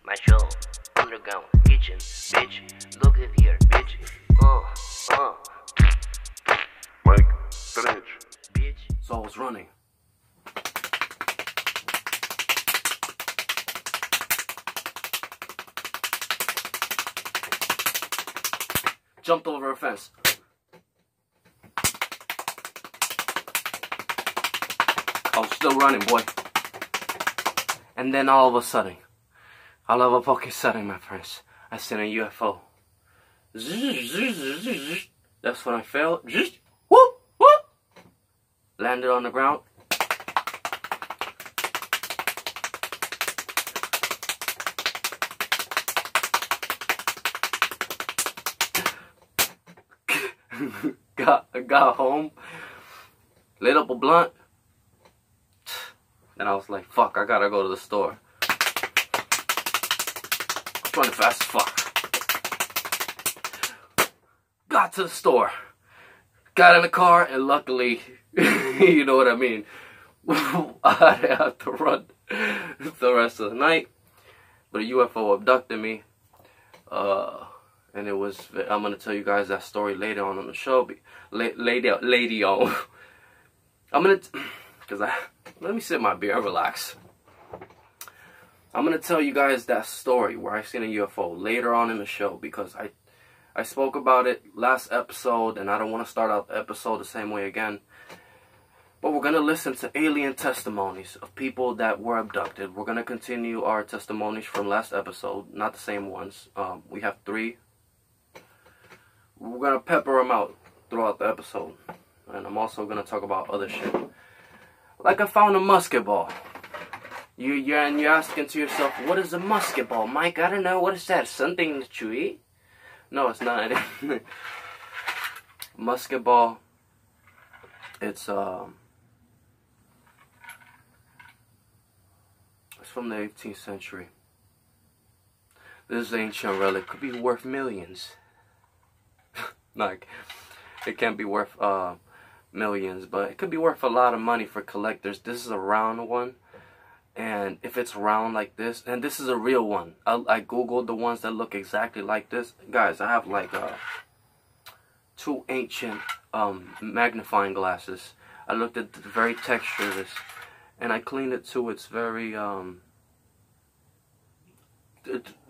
Macho, underground, kitchen, bitch. Look at here, bitch. Mike, Trenche. Bitch. So I was running. Jumped over a fence. I was still running, boy. And then all of a sudden, all of a fucking sudden, my friends, I seen a UFO. That's when I fell. Whoop, whoop. Landed on the ground. got home, lit up a blunt. Then I was like, fuck, I gotta go to the store. Running fast as fuck. Got to the store. Got in the car, and luckily, you know what I mean, I didn't have to run the rest of the night. But a UFO abducted me. And it was, I'm going to tell you guys that story later on the show. Lady on. I'm going to, let me sip my beer and relax. I'm going to tell you guys that story where I seen a UFO later on in the show, because I spoke about it last episode, and I don't want to start out the episode the same way again. But we're going to listen to alien testimonies of people that were abducted. We're going to continue our testimonies from last episode, not the same ones. We have 3. We're going to pepper them out throughout the episode. And I'm also going to talk about other shit. Like I found a musket ball. You're asking to yourself, what is a musket ball, Mike? I don't know. What is that? Something that you eat? No, it's not. Musket ball. It's from the 18th century. This ancient relic could be worth millions. Like, it can't be worth millions, but it could be worth a lot of money for collectors. This is a round one, and if it's round like this, and this is a real one. I googled the ones that look exactly like this. Guys, I have like 2 ancient magnifying glasses. I looked at the very texture of this, and I cleaned it to its very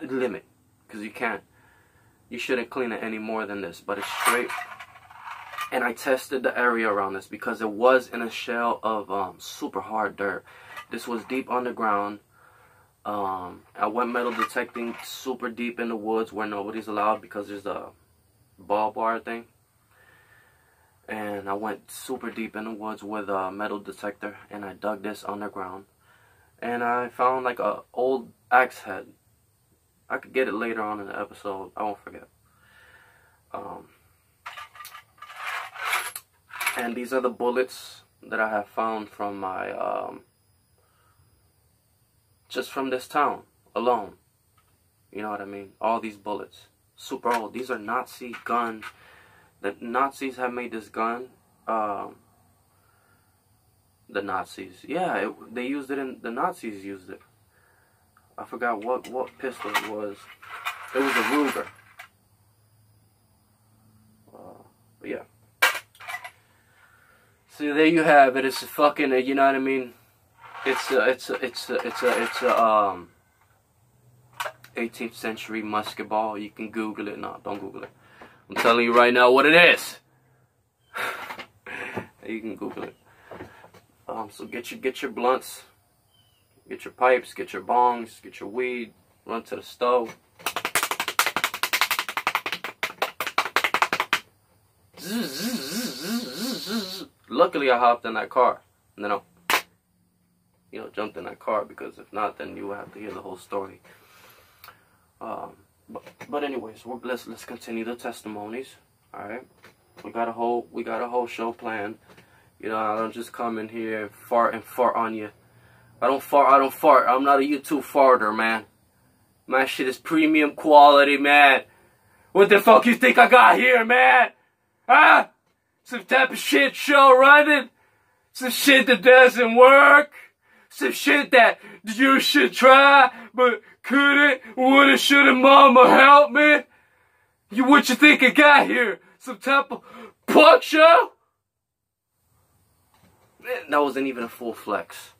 limit, because you shouldn't clean it any more than this, but it's straight. And I tested the area around this because it was in a shell of super hard dirt. This was deep underground. I went metal detecting super deep in the woods where nobody's allowed, because there's a ball bar thing. And I went super deep in the woods with a metal detector, and I dug this underground. And I found like a old axe head. I could get it later on in the episode. I won't forget. And these are the bullets that I have found from my, just from this town alone. You know what I mean? All these bullets. Super old. These are Nazi gun. The Nazis have made this gun. The Nazis. Yeah, they used it in, the Nazis used it. I forgot what pistol it was. It was a Ruger. But yeah. So there you have it. It's a fucking, you know what I mean? It's a 18th century musket ball. You can Google it. No, don't Google it. I'm telling you right now what it is. You can Google it. So get your blunts. Get your pipes, get your bongs, get your weed, run to the stove. Luckily, I hopped in that car, and then I, jumped in that car, because if not, then you would have to hear the whole story. But anyways, let's continue the testimonies. All right, we got a whole show planned. I don't just come in here and fart on you. I don't fart. I'm not a YouTube farter, man. My shit is premium quality, man. What the fuck you think I got here, man? Huh? Some type of shit show running? Some shit that doesn't work? some shit that you should try, but couldn't, woulda, shoulda, mama, help me? What you think I got here? Some type of punk show? Man, that wasn't even a full flex.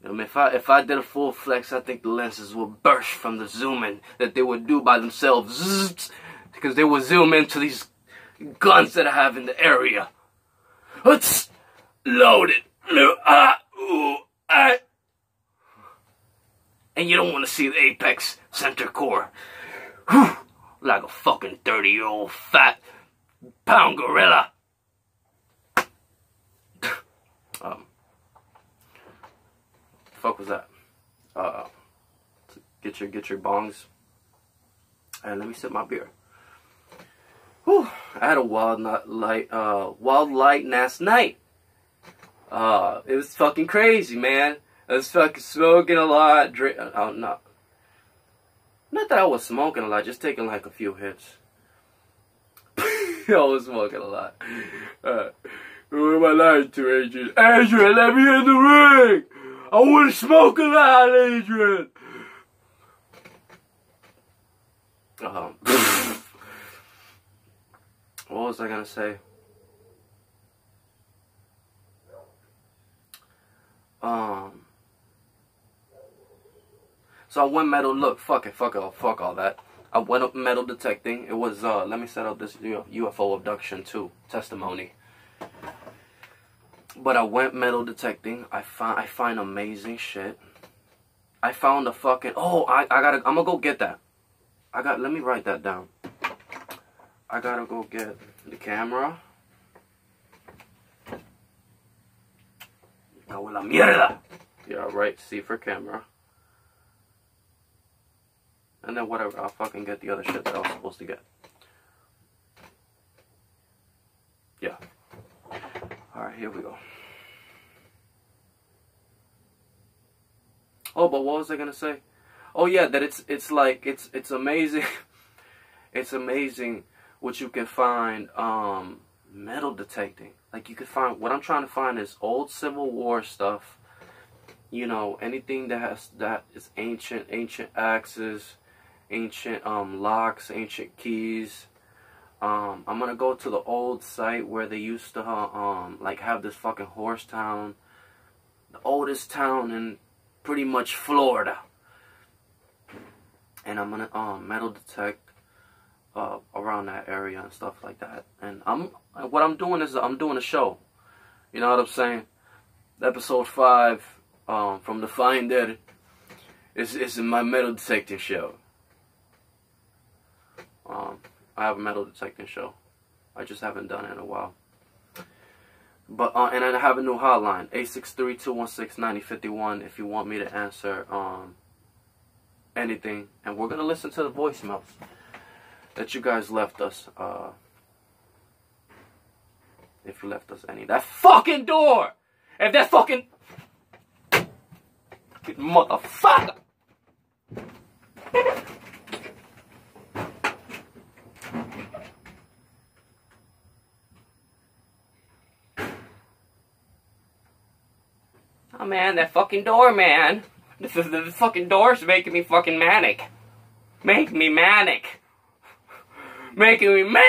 I mean, if I did a full flex, I think the lenses would burst from the zooming that they would do by themselves. Because they would zoom into these guns that I have in the area. Let's load it. And you don't want to see the apex center core. Whew, like a fucking 30-year-old fat pound gorilla. Fuck was that? Get your bongs. And let me sip my beer. Whew, I had a wild light last night. It was fucking crazy, man. I was fucking smoking a lot. Not that I was smoking a lot, just taking like a few hits. I was smoking a lot. Who am I lying to, Adrian? Adrian, let me in the ring! I want to smoke a lot, Adrian! What was I gonna say? So I went metal. Look, fuck all that. I went up metal detecting. It was let me set up this UFO abduction too testimony. But I went metal detecting. I find amazing shit. I found a fucking I'm gonna go get that. Let me write that down. I gotta go get the camera. Cago en la mierda. Yeah, right. C for camera. And then whatever, I'll fucking get the other shit that I was supposed to get. Yeah. Alright, here we go. Oh, but what was I gonna say? Oh yeah, that it's like it's amazing. It's amazing what you can find metal detecting. Like you can find, what I'm trying to find is old Civil War stuff. You know, anything that is ancient axes, ancient locks, ancient keys. I'm gonna go to the old site where they used to like have this fucking horse town, the oldest town in pretty much Florida. And I'm gonna metal detect around that area and stuff like that. And what I'm doing is I'm doing a show. You know what I'm saying? Episode 5 from the Fine Dead is my metal detecting show. I have a metal detecting show. I just haven't done it in a while. But and I have a new hotline, 863-216-9051, if you want me to answer anything. And we're gonna listen to the voicemails that you guys left us. If you left us any. That fucking door! If that fucking motherfucker! Oh man, that fucking door, man. The fucking door's making me fucking manic. Making me manic. Making me manic!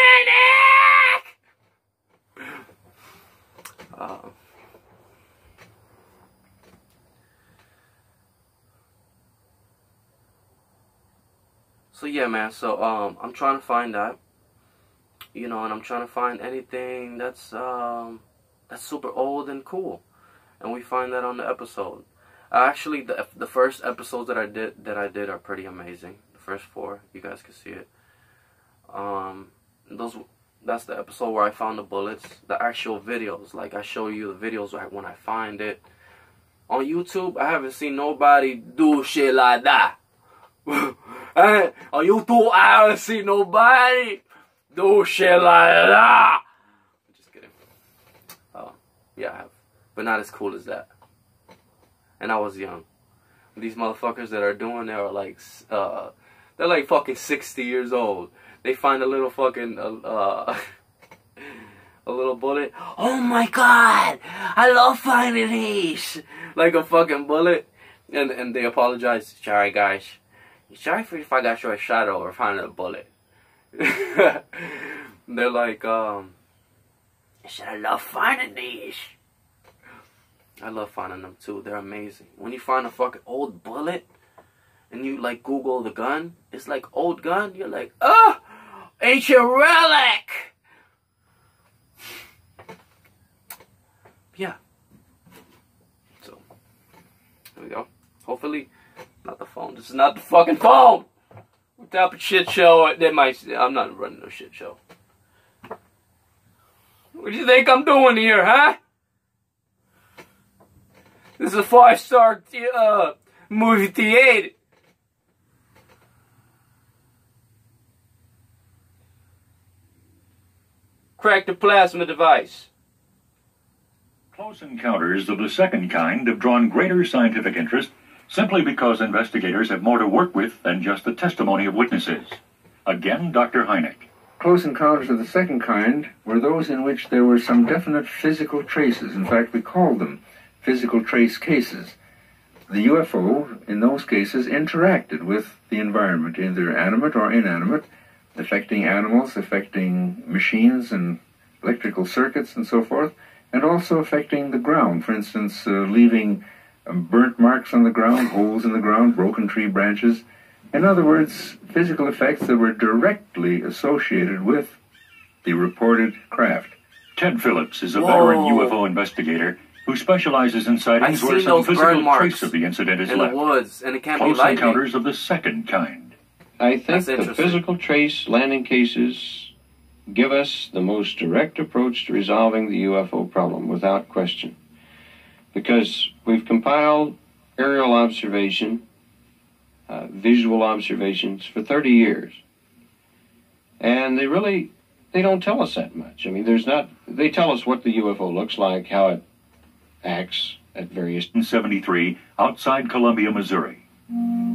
So yeah, man, so I'm trying to find that. You know, and I'm trying to find anything that's super old and cool. And we find that on the episode. Actually, the first episodes that I did are pretty amazing. The first 4, you guys can see it. That's the episode where I found the bullets, the actual videos. Like I show you the videos right when I find it. On YouTube, I haven't seen nobody do shit like that. On YouTube, I haven't seen nobody do shit like that. Just kidding. Yeah, I have. But not as cool as that. And I was young. These motherfuckers that are doing, they're like fucking 60 years old. They find a little fucking, a little bullet. Oh my god, I love finding these. Like a fucking bullet. And they apologize. Sorry guys. Sorry if I got short shot over finding a bullet. They're like, I said I love finding these. I love finding them too. They're amazing. When you find a fucking old bullet and you like Google the gun, it's like old gun. You're like, oh, ancient relic. Yeah. So, there we go. Hopefully, not the phone. This is not the fucking phone. What type of shit show? I'm not running no shit show. What do you think I'm doing here, huh? This is a 5-star movie theater. Crack the plasma device. Close encounters of the second kind have drawn greater scientific interest simply because investigators have more to work with than just the testimony of witnesses. Again, Dr. Hynek. Close encounters of the second kind were those in which there were some definite physical traces. In fact, we called them physical trace cases. The UFO, in those cases, interacted with the environment, either animate or inanimate, affecting animals, affecting machines and electrical circuits and so forth, and also affecting the ground. For instance, leaving burnt marks on the ground, holes in the ground, broken tree branches. In other words, physical effects that were directly associated with the reported craft. Ted Phillips is a veteran UFO investigator who specializes in sightings where some physical trace of the incident is in left. The woods, and it can't Close be lightning. encounters of the second kind. I think the physical trace landing cases give us the most direct approach to resolving the UFO problem, without question. Because we've compiled aerial observation, visual observations for 30 years. And they don't tell us that much. I mean, they tell us what the UFO looks like, how it acts at various... In 1973, outside Columbia, Missouri.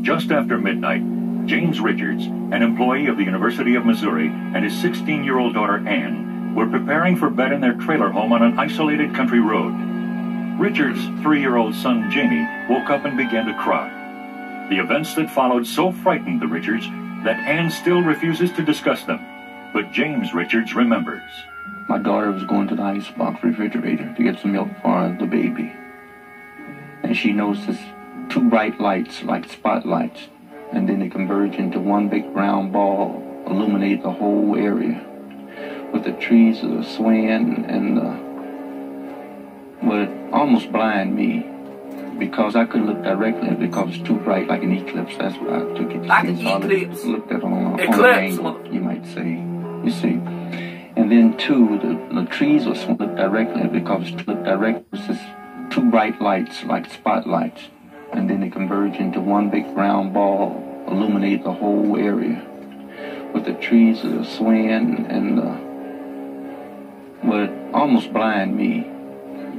Just after midnight, James Richards, an employee of the University of Missouri, and his 16-year-old daughter, Ann, were preparing for bed in their trailer home on an isolated country road. Richards' 3-year-old son, Jamie, woke up and began to cry. The events that followed so frightened the Richards that Ann still refuses to discuss them. But James Richards remembers. My daughter was going to the icebox refrigerator to get some milk for the baby. And she noticed 2 bright lights like spotlights. And then they converge into one big round ball, illuminate the whole area. With the trees swaying and would almost blind me because I couldn't look directly because it's too bright, like an eclipse. That's what I took it to like see. An eclipse. I looked at it on an angle, you might say. You see. And then too, the trees were looked directly because it looked direct. It was just 2 bright lights like spotlights. And then they converge into one big round ball, illuminate the whole area. With the trees swaying and would almost blind me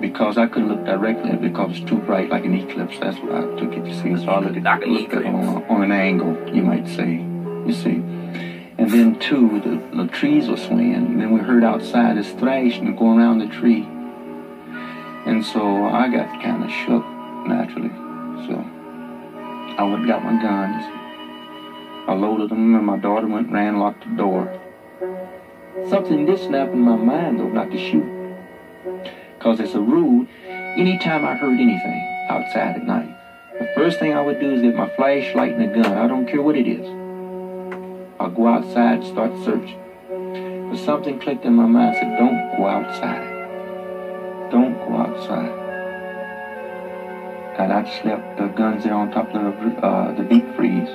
because I couldn't look directly because it's too bright, like an eclipse. That's what I took it to see. So I looked at it on an angle, you might say. You see. And then too, the trees were swaying. And then we heard outside this thrashing going around the tree. And so I got kind of shook naturally. So I went and got my guns. I loaded them, and my daughter went and ran, locked the door. Something did snap in my mind, though, not to shoot. Because it's a rule, anytime I heard anything outside at night, the first thing I would do is get my flashlight and a gun. I don't care what it is. I'll go outside and start searching. But something clicked in my mind and said, don't go outside. Don't go outside. And I just left the guns there on top of the deep freeze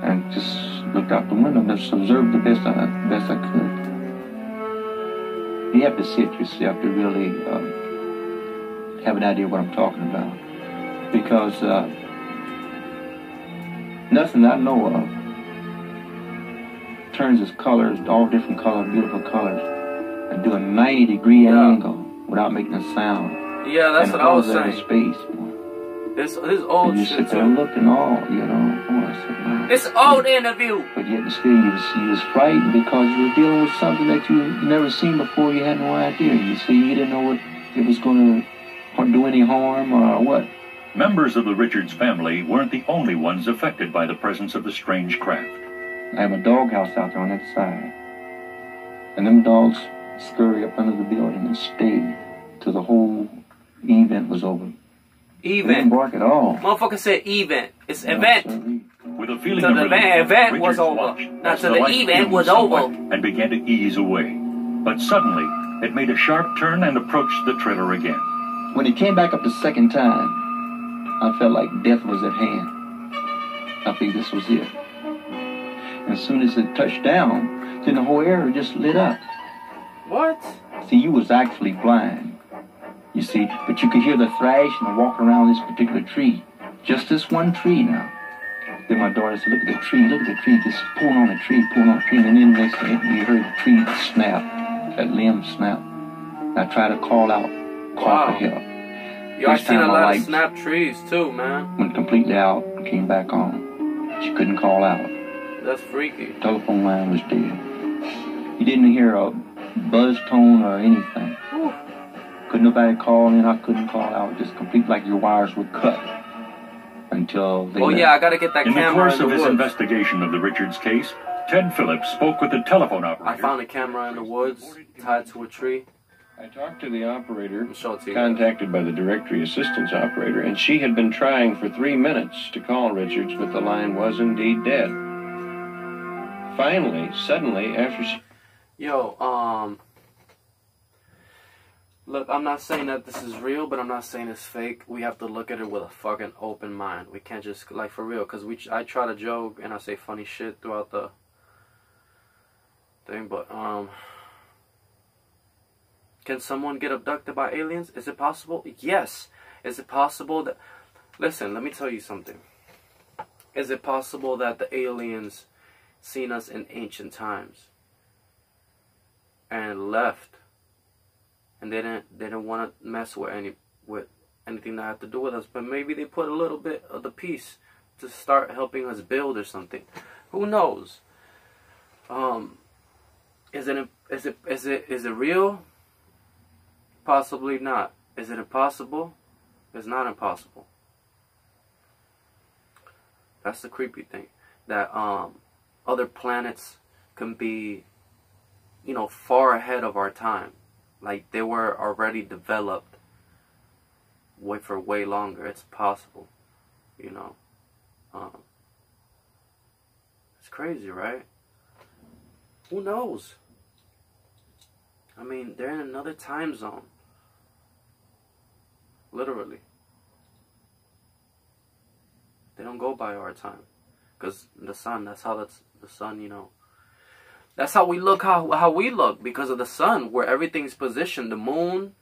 and just looked out the window and just observed the best I could. You have to see it yourself to really have an idea of what I'm talking about. Because nothing I know of turns its colors, all different colors, beautiful colors, and do a 90-degree angle without making a sound. Yeah, that's what I was saying. Space. This old and you shit sit there and look and all, you know. I said, no. It's an old interview. But yet still you was frightened because you were dealing with something that you never seen before. You had no idea. You see, you didn't know what it was going to do any harm or what. Members of the Richards family weren't the only ones affected by the presence of the strange craft. I have a doghouse out there on that side. And them dogs scurry up under the building and stayed till the whole event was over. They didn't bark at all. Motherfucker said event. It's event. With a feeling So of the relief, event was Richards over. watched Not as till the light event dimmed was somewhat over. and began to ease away. But suddenly, it made a sharp turn and approached the trailer again. When it came back up the second time, I felt like death was at hand. I think this was it. As soon as it touched down, then the whole area just lit up. What? See, you was actually blind, you see, but you could hear the thrash and the walk around this particular tree. Just this one tree now. Then my daughter said, look at the tree, just pulling on the tree, and then next thing we heard the tree snap, that limb snap. And I tried to call for help. Yo, I've seen a lot of snap trees too, man. Went completely out and came back on. She couldn't call out. That's freaky. The telephone line was dead. You didn't hear a buzz tone or anything. Ooh. Couldn't nobody call in, I couldn't call out. Just complete like your wires were cut until they left. Yeah, I gotta get that camera. In the course of his woods. investigation of the Richards case, Ted Phillips spoke with the telephone operator. I found a camera in the woods tied to a tree. I talked to the operator, Show it to you. contacted by the directory assistance operator, and she had been trying for 3 minutes to call Richards, but the line was indeed dead. Finally, suddenly, after she... Yo, look, I'm not saying that this is real, but I'm not saying it's fake. We have to look at it with a fucking open mind. We can't just, like, for real, because I try to joke and I say funny shit throughout the thing, but, can someone get abducted by aliens? Is it possible? Yes. Is it possible that... Listen, let me tell you something. Is it possible that the aliens seen us in ancient times and left, and they didn't want to mess with anything that had to do with us, but maybe they put a little bit of the piece to start helping us build or something? Who knows? Is it real? Possibly not. Is it impossible? It's not impossible. That's the creepy thing. That other planets can be, you know, far ahead of our time. Like they were already developed for way longer. It's possible, you know. It's crazy, right? Who knows? I mean, they're in another time zone. Literally. They don't go by our time. Because the sun, that's how the sun, you know. That's how we look, how we look. Because of the sun, where everything's positioned. The moon,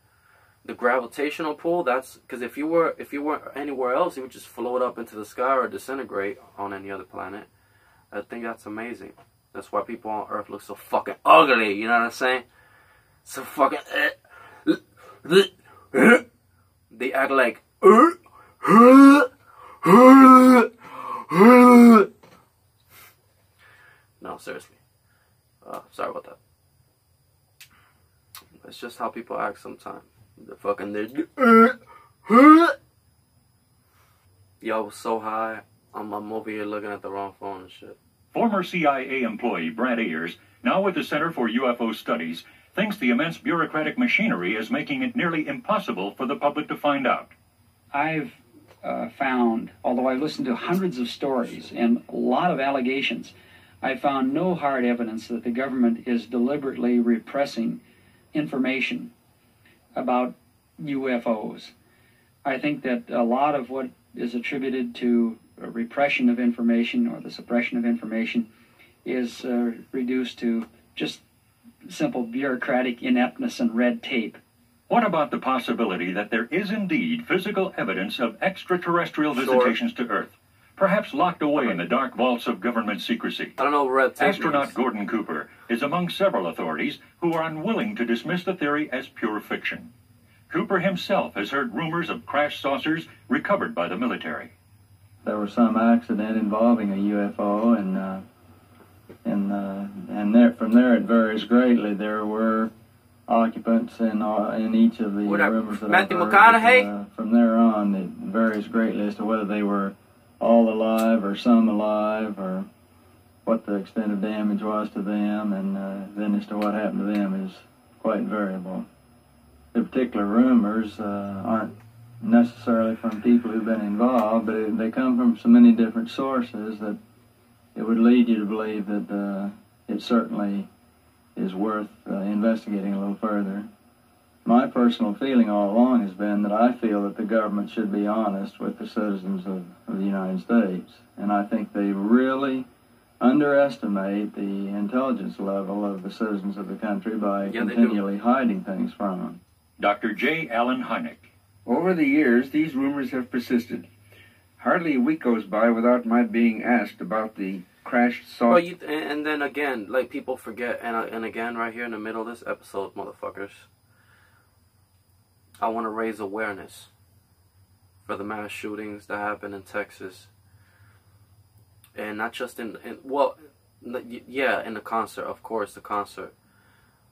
the gravitational pull, that's... Because if you were anywhere else, you would just float up into the sky or disintegrate on any other planet. I think that's amazing. That's why people on Earth look so fucking ugly, you know what I'm saying? So fucking... They act like... No, seriously. Sorry about that. It's just how people act sometimes. They're fucking... Yo, I was so high. I'm over here looking at the wrong phone and shit. Former CIA employee Brad Ayers, now with the Center for UFO Studies, thinks the immense bureaucratic machinery is making it nearly impossible for the public to find out. I've found, although I've listened to hundreds of stories and a lot of allegations, I found no hard evidence that the government is deliberately repressing information about UFOs. I think that a lot of what is attributed to repression of information or the suppression of information is reduced to just simple bureaucratic ineptness and red tape. What about the possibility that there is indeed physical evidence of extraterrestrial visitations to Earth, perhaps locked away in the dark vaults of government secrecy? I don't know what red tape Astronaut means. Gordon Cooper is among several authorities who are unwilling to dismiss the theory as pure fiction. Cooper himself has heard rumors of crash saucers recovered by the military. there was some accident involving a UFO, and there, from there it varies greatly. There were occupants in each of the rooms that Matthew I've McConaughey? heard. From there on, it varies greatly as to whether they were all alive or some alive, or what the extent of damage was to them, and then as to what happened to them is quite variable. The particular rumors aren't necessarily from people who've been involved, but they come from so many different sources that it would lead you to believe that it certainly is worth investigating a little further. My personal feeling all along has been that I feel that the government should be honest with the citizens of the United States, and I think they really underestimate the intelligence level of the citizens of the country by continually hiding things from them. Dr. J. Allen Hynek. Over the years, these rumors have persisted. Hardly a week goes by without my being asked about the crashed saucer. Well, and then again, like, people forget, and again, right here in the middle of this episode, motherfuckers, I want to raise awareness for the mass shootings that happened in Texas. And not just in the concert, of course, the concert.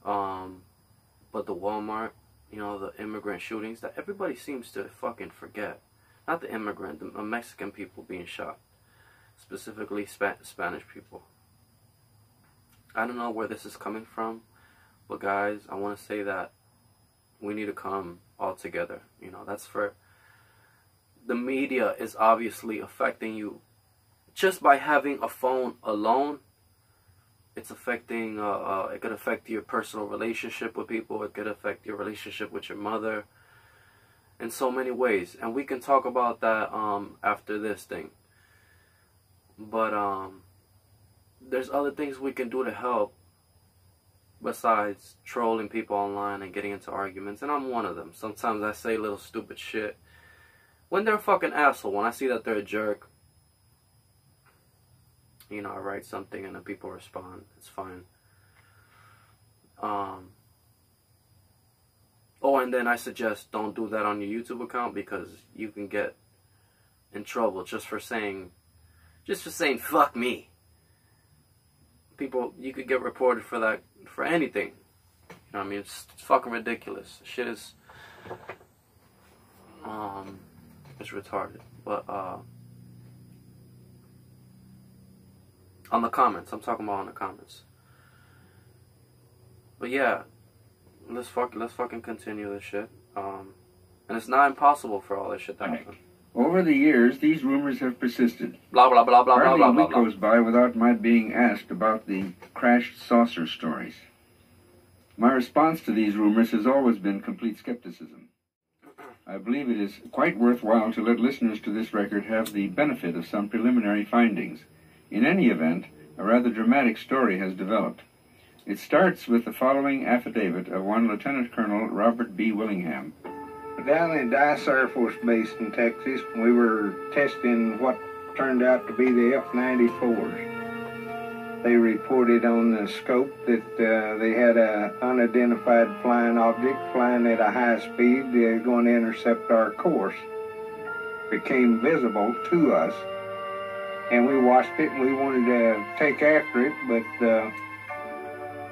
But the Walmart, you know, the immigrant shootings that everybody seems to fucking forget. Not the immigrant, the Mexican people being shot. Specifically Spanish people. I don't know where this is coming from, but guys, I want to say that we need to come all together. You know, that's for... The media is obviously affecting you. Just by having a phone alone, it's affecting, it could affect your personal relationship with people. It could affect your relationship with your mother in so many ways. And we can talk about that after this thing. But there's other things we can do to help besides trolling people online and getting into arguments. And I'm one of them. Sometimes I say little stupid shit when they're a fucking asshole. When I see that they're a jerk, you know, I write something and then people respond. It's fine. Oh, and then I suggest don't do that on your YouTube account, because you can get in trouble just for saying fuck me. People, you could get reported for that, for anything. You know what I mean? It's fucking ridiculous. Shit is it's retarded. But on the comments. I'm talking about on the comments. But yeah, let's fucking continue this shit. And it's not impossible for all this shit to happen. Over the years, these rumors have persisted. Blah blah blah blah blah blah blah. Hardly a week goes by without my being asked about the crashed saucer stories. My response to these rumors has always been complete skepticism. I believe it is quite worthwhile to let listeners to this record have the benefit of some preliminary findings. In any event, a rather dramatic story has developed. It starts with the following affidavit of one Lieutenant Colonel Robert B. Willingham. Down in Dice Air Force Base in Texas, we were testing what turned out to be the F-94s. They reported on the scope that they had an unidentified flying object flying at a high speed. They were going to intercept our course. It became visible to us, and we watched it, and we wanted to take after it, but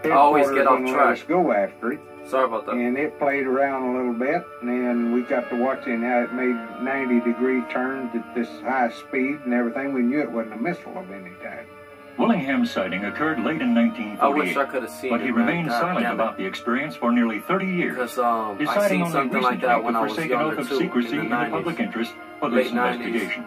I always get off track. Let's go after it. Sorry about that. And it played around a little bit, and then we got to watching how it made 90-degree turns at this high speed and everything. We knew it wasn't a missile of any type. Willingham's sighting occurred late in 1948, I wish I could have seen but he it, remained man. silent about the experience for nearly 30 years. Because His I sighting seen only something like recently that when the I was forsaken younger oath of too, secrecy in in the the 90s. public interest for Late this 90s. investigation.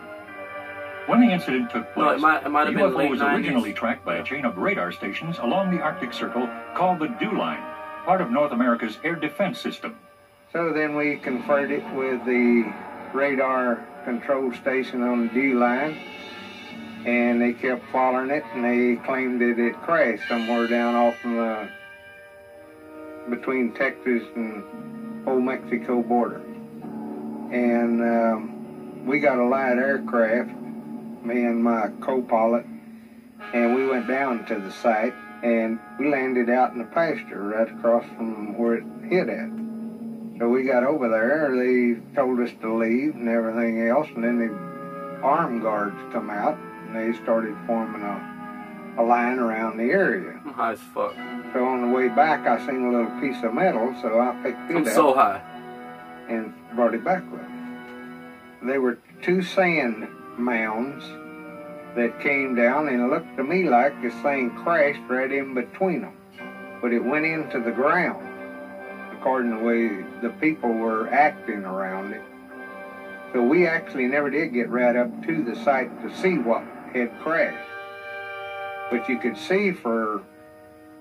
When the incident took No, place, it might have the been UFO late was 90s. originally tracked by a chain of radar stations along the Arctic Circle called the Dew Line, part of North America's air defense system. So then we conferred it with the radar control station on the D line, and they kept following it, and they claimed that it crashed somewhere down off the between Texas and Old Mexico border. And we got a light aircraft, me and my co-pilot, and we went down to the site, and we landed out in the pasture right across from where it hit at. So we got over there, they told us to leave and everything else, and then they armed guards come out, and they started forming a line around the area. I'm high as fuck. So on the way back, I seen a little piece of metal, so I picked it up. I'm so high. And brought it back with me. There were 2 sand mounds that came down, and it looked to me like this thing crashed right in between them. But it went into the ground, according to the way the people were acting around it. So we actually never did get right up to the site to see what had crashed. But you could see for,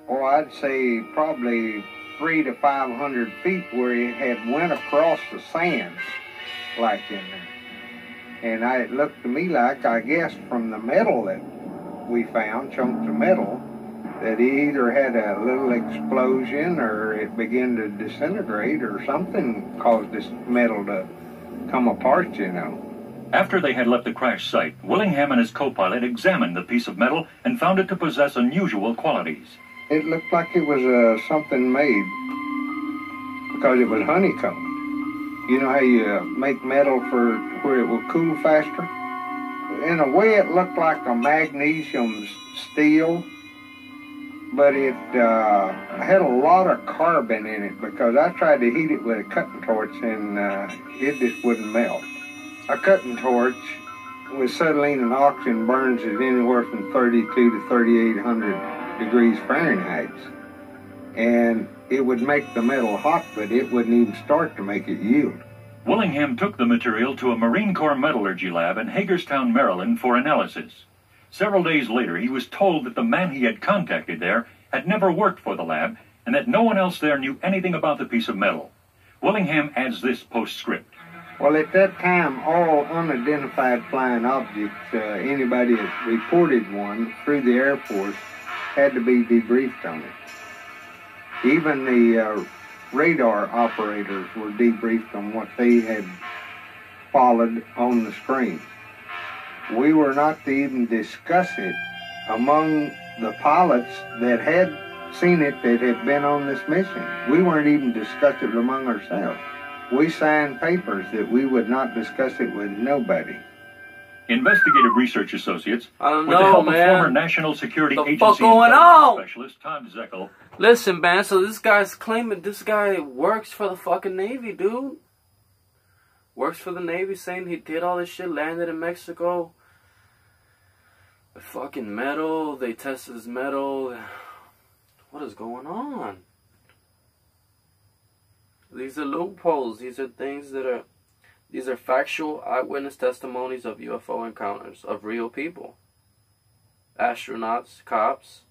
oh, I'd say probably 300 to 500 feet where it had went across the sands, like in there. And it looked to me like, I guess, from the metal that we found, chunks of metal, that it either had a little explosion or it began to disintegrate or something caused this metal to come apart, you know. After they had left the crash site, Willingham and his co-pilot examined the piece of metal and found it to possess unusual qualities. It looked like it was something made because it was honeycombed. You know how you make metal for where it will cool faster? In a way, it looked like a magnesium steel, but it had a lot of carbon in it because I tried to heat it with a cutting torch and it just wouldn't melt. A cutting torch with acetylene and oxygen burns at anywhere from 32 to 3,800 degrees Fahrenheit. And it would make the metal hot, but it wouldn't even start to make it yield. Willingham took the material to a Marine Corps metallurgy lab in Hagerstown, Maryland for analysis. Several days later, he was told that the man he had contacted there had never worked for the lab and that no one else there knew anything about the piece of metal. Willingham adds this postscript. Well, at that time, all unidentified flying objects, anybody that reported one through the Air Force, had to be debriefed on it. Even the radar operators were debriefed on what they had followed on the screen. We were not to even discuss it among the pilots that had seen it, that had been on this mission. We weren't even discussing it among ourselves. We signed papers that we would not discuss it with nobody. Investigative Research Associates, with the help of former National Security Agency specialist Todd Zeckel. Listen, man, so this guy's claiming this guy works for the fucking Navy, dude. Works for the Navy, saying he did all this shit, landed in Mexico. The fucking metal, they tested his metal. What is going on? These are loopholes. These are things that are... These are factual eyewitness testimonies of UFO encounters of real people. Astronauts, cops,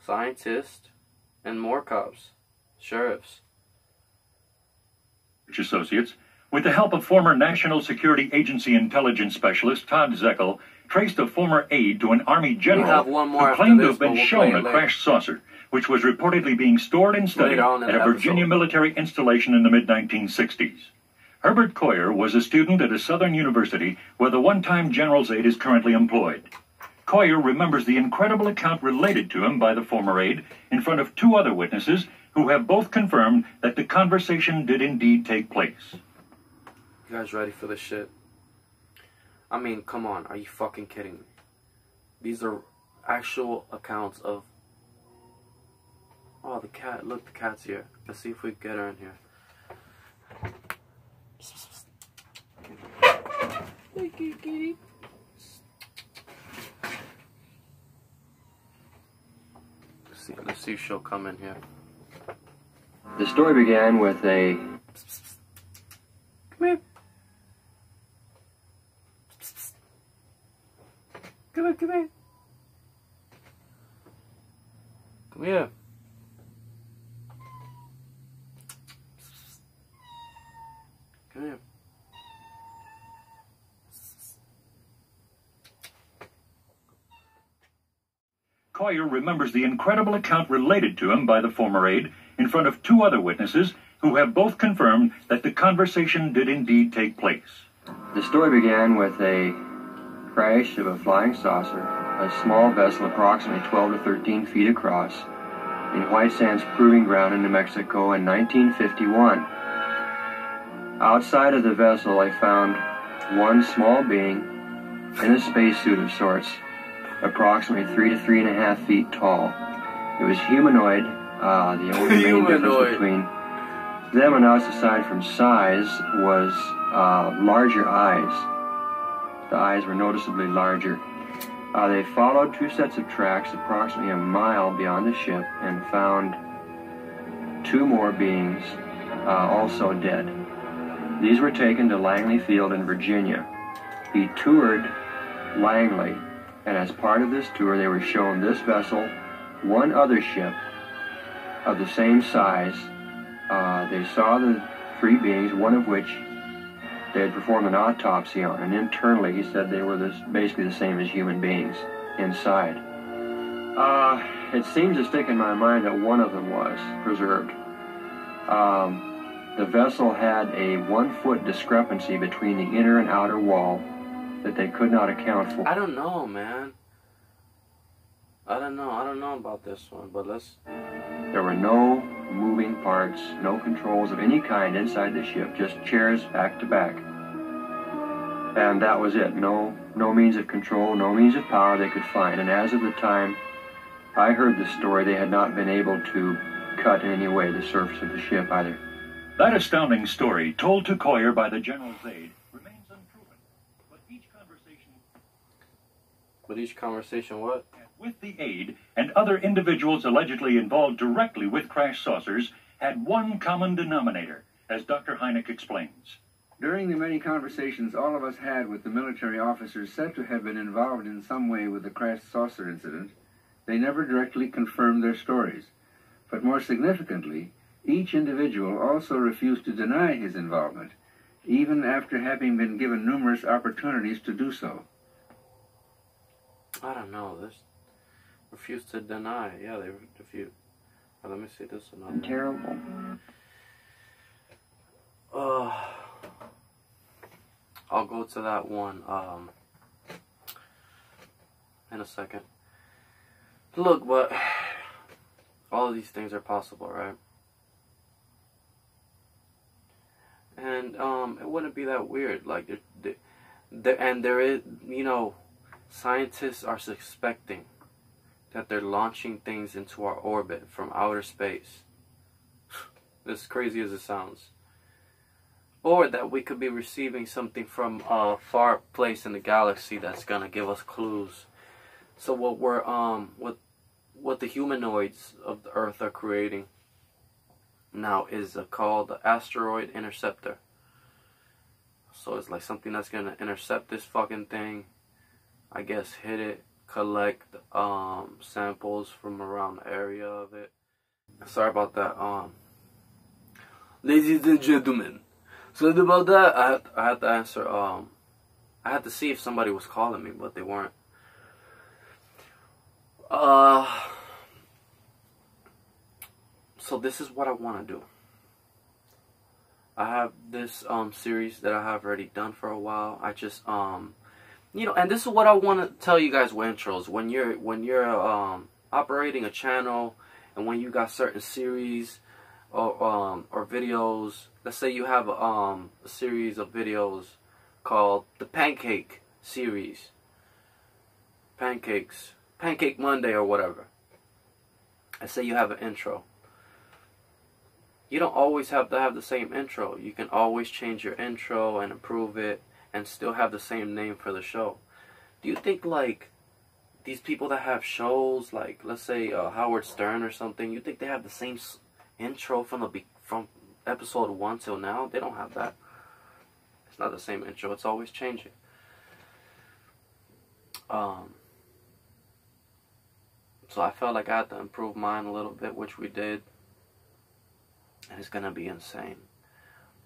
scientists, and more cops, sheriffs. Associates, with the help of former National Security Agency intelligence specialist Todd Zeckel, traced a former aide to an Army general who claimed to have been shown a crashed saucer, which was reportedly being stored and studied at a Virginia military installation in the mid-1960s. Herbert Coyer was a student at a southern university where the one-time general's aide is currently employed. Coyer remembers the incredible account related to him by the former aide in front of 2 other witnesses who have both confirmed that the conversation did indeed take place. You guys ready for this shit? I mean, come on, are you fucking kidding me? These are actual accounts of... Oh, the cat, look, the cat's here. Let's see if we can get her in here. Let's see if she'll come in here. The story began with a... Come here. Come here, come here. Come here. Come here. Coyer remembers the incredible account related to him by the former aide in front of 2 other witnesses who have both confirmed that the conversation did indeed take place. The story began with a crash of a flying saucer, a small vessel approximately 12 to 13 feet across, in White Sands Proving Ground in New Mexico in 1951. Outside of the vessel, I found one small being in a spacesuit of sorts, approximately 3 to 3.5 feet tall. It was humanoid. The only main difference between them and us, aside from size, was larger eyes. The eyes were noticeably larger. They followed 2 sets of tracks approximately a mile beyond the ship and found 2 more beings also dead. These were taken to Langley Field in Virginia. He toured Langley, and as part of this tour they were shown this vessel, one other ship of the same size. They saw the 3 beings, one of which they had performed an autopsy on, and internally he said they were basically the same as human beings inside. It seems to stick in my mind that one of them was preserved. The vessel had a 1-foot discrepancy between the inner and outer wall that they could not account for. I don't know, man. I don't know about this one, but let's... There were no moving parts, no controls of any kind inside the ship, just chairs back to back. And that was it. No means of control, no means of power they could find. And as of the time I heard the story, they had not been able to cut in any way the surface of the ship either. That astounding story, told to Coyer by the General's aide, remains unproven. But each conversation what? With the aide and other individuals allegedly involved directly with crash saucers had one common denominator, as Dr. Hynek explains. During the many conversations all of us had with the military officers said to have been involved in some way with the crash saucer incident, they never directly confirmed their stories. But more significantly, each individual also refused to deny his involvement, even after having been given numerous opportunities to do so. I don't know. This refused to deny. Yeah, they refused. Let me see this one. Terrible. I'll go to that one in a second. Look, but all of these things are possible, right? And it wouldn't be that weird. Like, and there is, you know, scientists are suspecting that they're launching things into our orbit from outer space. As crazy as it sounds. Or that we could be receiving something from a far place in the galaxy that's gonna give us clues. So what we're what the humanoids of the Earth are creating now is called the asteroid interceptor. So it's like something that's gonna intercept this fucking thing, I guess, hit it, collect samples from around the area of it. Sorry about that. Ladies and gentlemen, so about that, I had to answer. I had to see if somebody was calling me, but they weren't. So this is what I want to do. I have this series that I have already done for a while. I just you know, and this is what I want to tell you guys with intros. When you're operating a channel, and when you got certain series or videos, let's say you have a series of videos called the Pancake series, Pancake Monday or whatever. Let's say you have an intro. You don't always have to have the same intro. You can always change your intro and improve it and still have the same name for the show. Do you think, like, these people that have shows, like, let's say Howard Stern or something, you think they have the same intro from episode 1 till now? They don't have that. It's not the same intro. It's always changing. So I felt like I had to improve mine a little bit, which we did. And it's gonna be insane.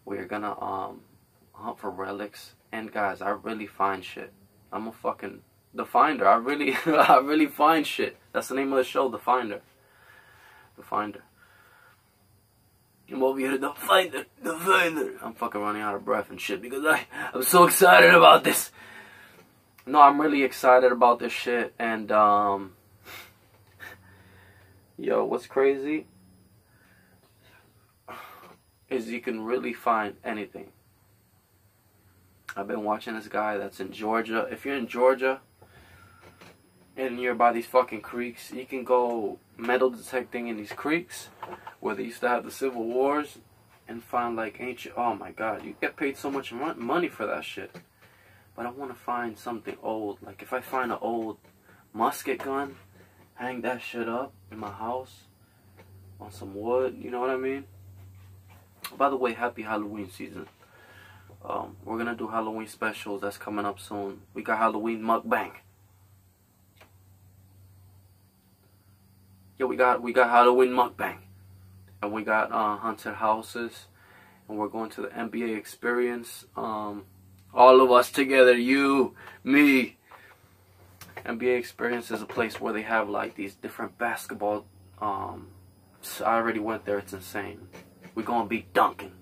We're gonna hunt for relics. And guys, I really find shit. I'm a fucking The Finder. I really I really find shit. That's the name of the show, The Finder. The Finder. I'm over here, The Finder, The Finder. I'm fucking running out of breath and shit because I'm so excited about this. No, I'm really excited about this shit. And yo, what's crazy is you can really find anything. I've been watching this guy that's in Georgia. If you're in Georgia and you're by these fucking creeks, you can go metal detecting in these creeks where they used to have the civil wars and find like ancient. Oh my god, you get paid so much money for that shit. But I want to find something old. Like if I find an old musket gun, hang that shit up in my house on some wood. You know what I mean? By the way, happy Halloween season. We're gonna do Halloween specials. That's coming up soon. We got Halloween mukbang. Yeah, we got Halloween mukbang, and we got haunted houses, and we're going to the NBA experience. All of us together, you, me. NBA experience is a place where they have like these different basketball. So I already went there. It's insane. We're gonna be dunking.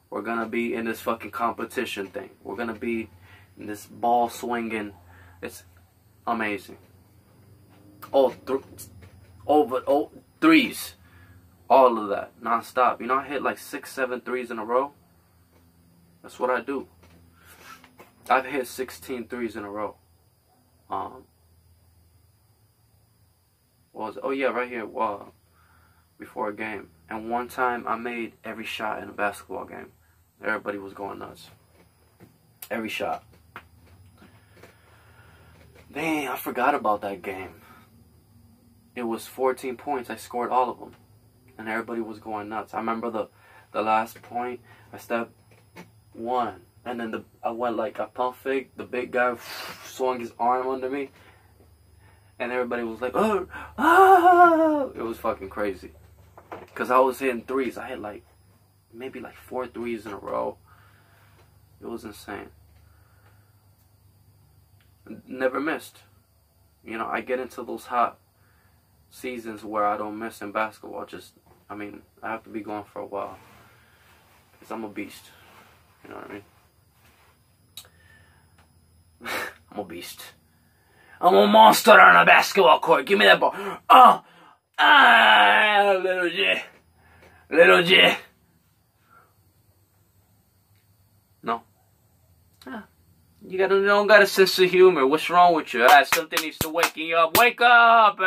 We're gonna be in this fucking competition thing. We're gonna be in this ball swinging. It's amazing. Threes. All of that. Non-stop. You know, I hit like 6, 7 threes in a row. That's what I do. I've hit 16 threes in a row. What was it? Oh yeah, right here. Before a game. And one time I made every shot in a basketball game. Everybody was going nuts. Every shot. Dang, I forgot about that game. It was 14 points. I scored all of them. And everybody was going nuts. I remember the last point. I stepped one. And then I went like a pump fake. The big guy swung his arm under me. And everybody was like, oh, ah! It was fucking crazy. Because I was hitting threes. I hit like, maybe like 4 threes in a row. It was insane. Never missed. You know, I get into those hot seasons where I don't miss in basketball. I mean, I have to be going for a while. Because I'm a beast. You know what I mean? I'm a beast. I'm a monster on a basketball court. Give me that ball. Little J. Little J. No. You don't got a sense of humor. What's wrong with you? Something needs to wake you up. Wake up!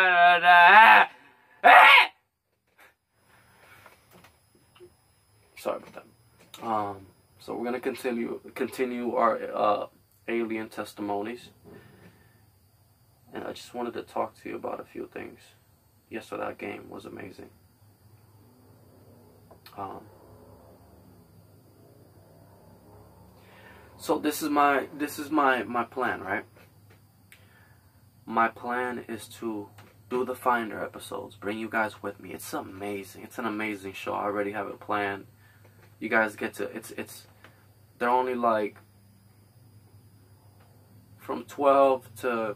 Sorry about that. So we're gonna continue our alien testimonies, and I just wanted to talk to you about a few things. Yesterday, that game was amazing. So this is my plan, right? My plan is to do the Finder episodes, bring you guys with me. It's amazing. It's an amazing show. I already have it planned. You guys get to they're only like from 12 to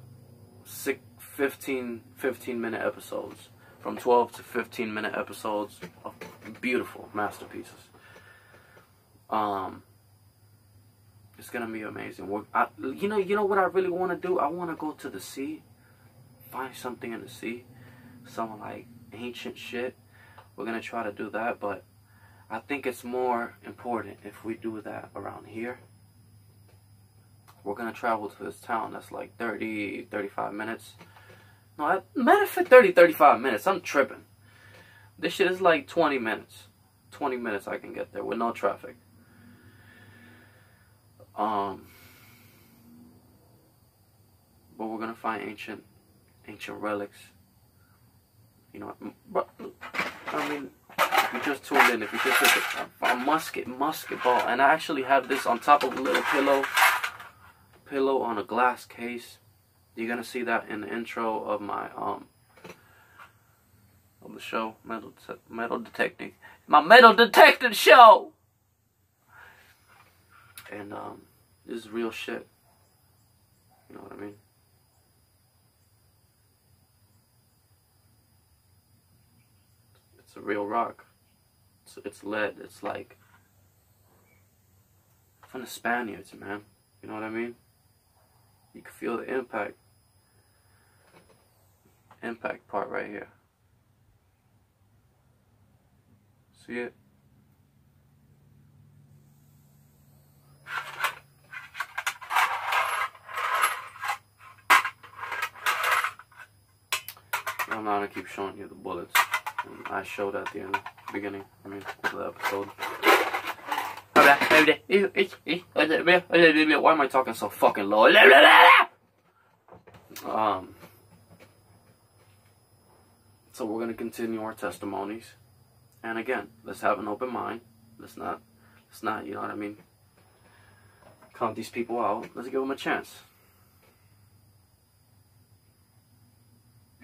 15 minute episodes. From 12 to 15 minute episodes of beautiful masterpieces. It's gonna be amazing. You know what I really want to do? I want to go to the sea, find something in the sea, some like ancient shit. We're gonna try to do that, but I think it's more important if we do that around here. We're gonna travel to this town that's like 35 minutes. No, matter of fact, 35 minutes. I'm tripping. This shit is like 20 minutes. 20 minutes I can get there with no traffic. But we're gonna find ancient relics. You know, but I mean, if you just tuned in, if you just look at a musket ball, and I actually have this on top of a little pillow on a glass case. You're gonna see that in the intro of my of the show, metal detecting, my metal detecting show. And this is real shit. You know what I mean? It's a real rock. It's lead. It's like from the Spaniards, man. You know what I mean? You can feel the impact part right here. See it? I'm not gonna keep showing you the bullets. And I showed at the end, beginning. I mean, of the episode. Why am I talking so fucking low? So we're gonna continue our testimonies, and again, let's have an open mind. Let's not, you know what I mean, count these people out. Let's give them a chance.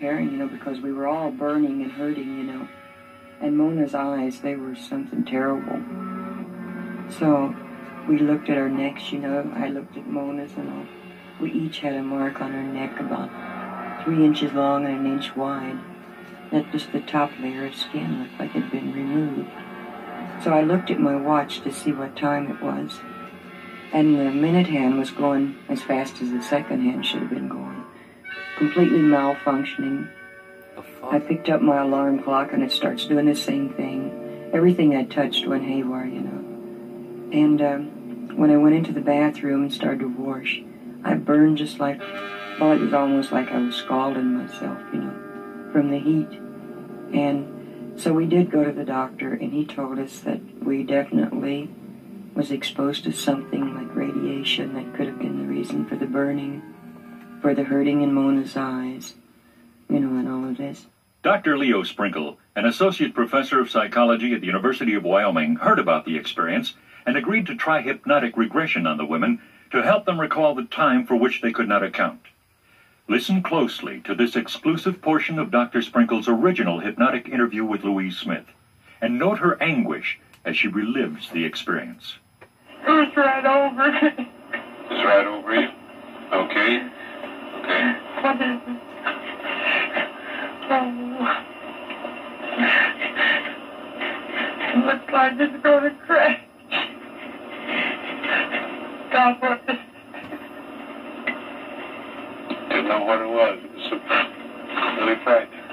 You know, because we were all burning and hurting, you know, and Mona's eyes, they were something terrible. So we looked at our necks, you know. I looked at Mona's, and all. We each had a mark on our neck about 3 inches long and 1 inch wide. That just the top layer of skin looked like it had been removed. So I looked at my watch to see what time it was, and the minute hand was going as fast as the second hand should have been going. Completely malfunctioning. I picked up my alarm clock, and it starts doing the same thing. Everything I touched went haywire, you know. And when I went into the bathroom and started to wash, I burned just like, well, it was almost like I was scalding myself, you know, from the heat. And so we did go to the doctor, and he told us that we definitely was exposed to something like radiation that could have been the reason for the burning, for the hurting in Mona's eyes, you know, and all of this. Dr. Leo Sprinkle, an associate professor of psychology at the University of Wyoming, heard about the experience and agreed to try hypnotic regression on the women to help them recall the time for which they could not account. Listen closely to this exclusive portion of Dr. Sprinkle's original hypnotic interview with Louise Smith, and note her anguish as she relives the experience. It was right over. It's right over you? Okay. Okay. What is it? Oh. It looks like it's going to crash. God, what is it? Didn't know what it was. It was really frightening.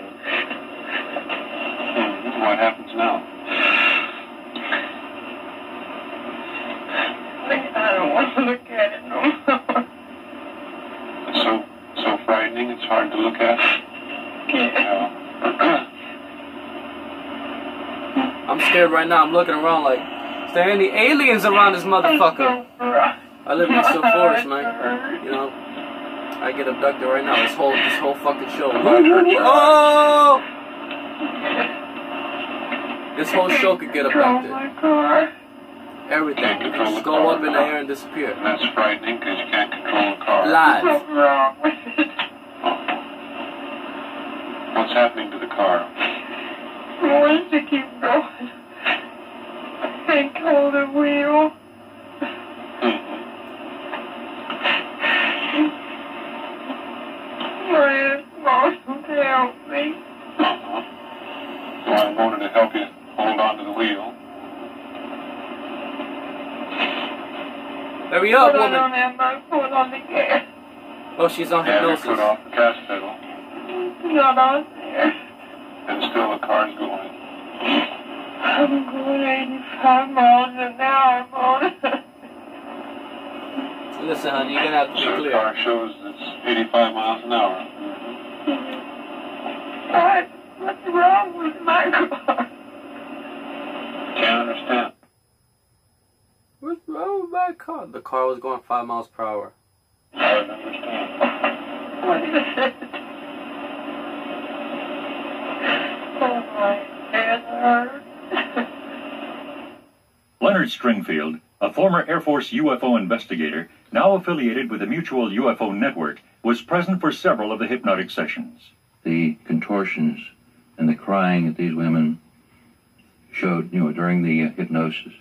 What happens now? I don't want to look at it no more. It's so frightening, it's hard to look at. Yeah. I'm scared right now. I'm looking around like, is there any aliens around this motherfucker? I live next to a forest, man. You know, I get abducted right now. This whole fucking show. Oh! This whole show could get abducted. Everything. You can just go up in the air and disappear. That's frightening because you can't control the car. Live. What's wrong with it? What's happening to the car? It wants to keep going. I can't hold the wheel. Please, Mom, to help me. Well, I wanted to help you hold on to the wheel. Hurry up, But woman. I don't have my foot on the gas. Oh, she's on Have hypnosis. your foot off the gas pedal. Not on there. And still the car's going. I'm going 85 miles an hour, Mona. Listen, honey, you're gonna have to be So the clear. car shows it's 85 miles an hour. What's wrong with my car? Can't understand. What's wrong with my car? The car was going 5 miles per hour. Hard to understand. What is it? Oh, my head hurts. Leonard Stringfield, a former Air Force UFO investigator, now affiliated with the Mutual UFO Network, was present for several of the hypnotic sessions. The contortions and the crying that these women showed, you know, during the hypnosis.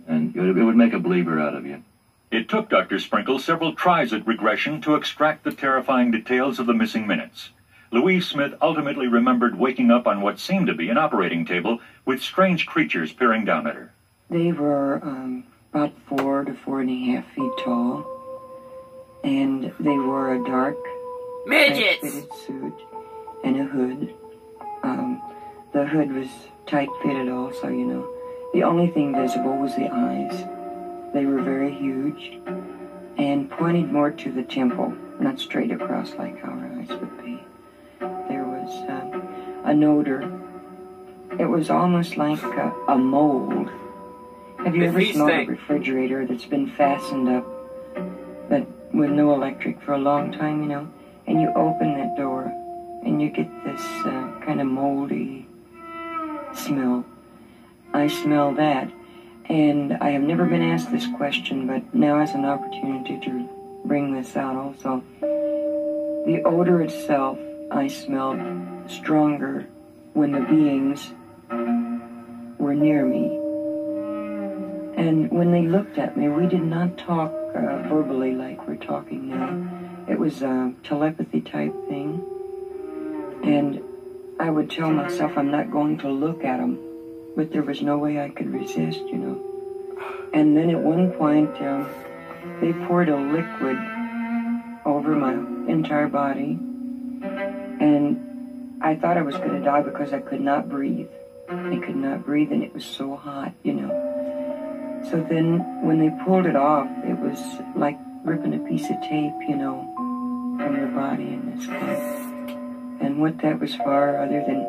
And it would make a believer out of you. It took Dr. Sprinkle several tries at regression to extract the terrifying details of the missing minutes. Louise Smith ultimately remembered waking up on what seemed to be an operating table with strange creatures peering down at her. They were about 4 to 4.5 feet tall, and they wore a dark tight-fitted suit and a hood. The hood was tight-fitted also, you know. The only thing visible was the eyes. They were very huge and pointed more to the temple, not straight across like our eyes would be. There was an odor. It was almost like a mold. Have you ever smelled a refrigerator that's been fastened up, but with no electric for a long time, you know? And you open that door, and you get this kind of moldy smell. I smell that. And I have never been asked this question, but now is an opportunity to bring this out also. The odor itself, I smelled stronger when the beings were near me. And when they looked at me, we did not talk verbally like we're talking now. It was a telepathy type thing. And I would tell myself I'm not going to look at them, but there was no way I could resist, you know. And then at one point, they poured a liquid over my entire body, and I thought I was going to die because I could not breathe. I could not breathe, and it was so hot, you know. So then, when they pulled it off, it was like ripping a piece of tape, you know, from your body in this case. And what that was for, other than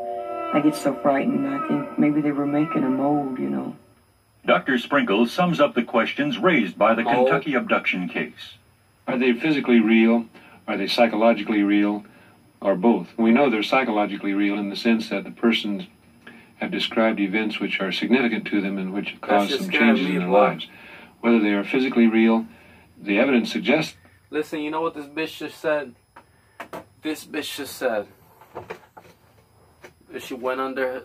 I get so frightened, I think maybe they were making a mold, you know. Dr. Sprinkle sums up the questions raised by the Kentucky abduction case. Are they physically real? Are they psychologically real? Or both? We know they're psychologically real in the sense that the persons have described events which are significant to them and which cause some changes in their lives. Whether they are physically real, the evidence suggests... Listen, you know what this bitch just said? This bitch just said... She went under...